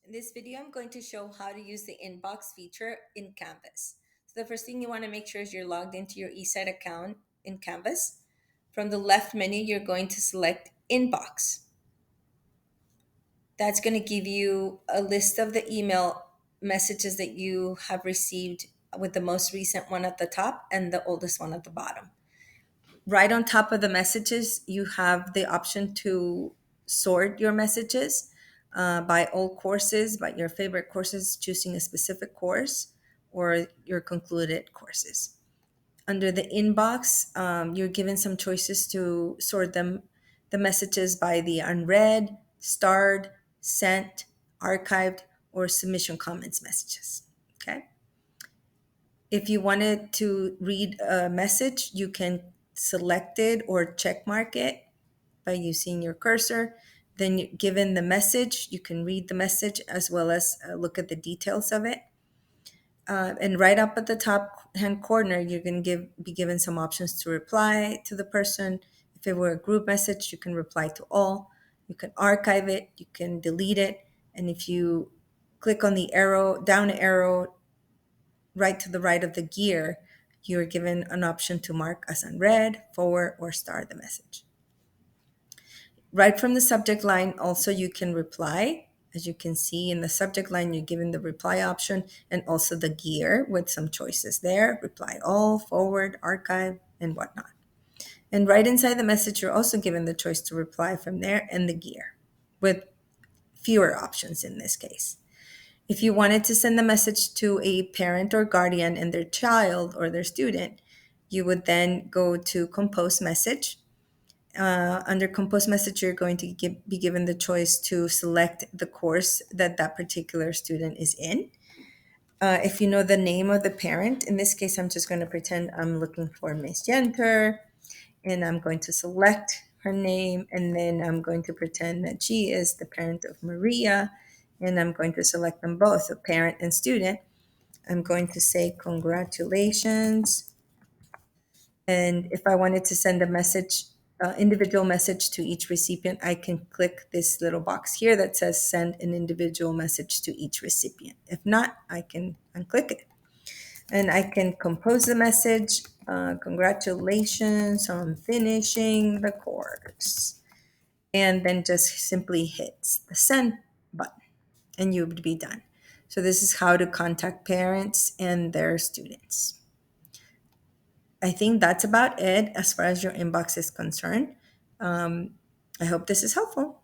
In this video, I'm going to show how to use the inbox feature in Canvas. So the first thing you want to make sure is you're logged into your eSite account in Canvas. From the left menu, you're going to select Inbox. That's going to give you a list of the email messages that you have received with the most recent one at the top and the oldest one at the bottom. Right on top of the messages, you have the option to sort your messages by all courses, by your favorite courses, choosing a specific course or your concluded courses. Under the inbox, you're given some choices to sort the messages by the unread, starred, sent, archived, or submission comments messages. Okay. If you wanted to read a message, you can select it or check mark it by using your cursor. Then, given the message, you can read the message as well as look at the details of it. And right up at the top hand corner, you're going to be given some options to reply to the person. If it were a group message, you can reply to all. You can archive it, you can delete it. And if you click on the arrow, down arrow, right to the right of the gear, you're given an option to mark as unread, forward, or star the message. Right from the subject line, also you can reply. As you can see in the subject line, you're given the reply option and also the gear with some choices there, reply all, forward, archive, and whatnot. And right inside the message, you're also given the choice to reply from there and the gear with fewer options in this case. If you wanted to send the message to a parent or guardian and their child or their student, you would then go to compose message. Under compose message, you're going to be given the choice to select the course that particular student is in. If you know the name of the parent, in this case, I'm just going to pretend I'm looking for Miss Jenter, and I'm going to select her name, and then I'm going to pretend that she is the parent of Maria, and I'm going to select them both, so parent and student. I'm going to say congratulations. And if I wanted to send a message, individual message to each recipient, I can click this little box here that says send an individual message to each recipient. If not, I can unclick it. And I can compose the message. Congratulations on finishing the course. And then just simply hit the send button and you would be done. So this is how to contact parents and their students. I think that's about it as far as your inbox is concerned. I hope this is helpful.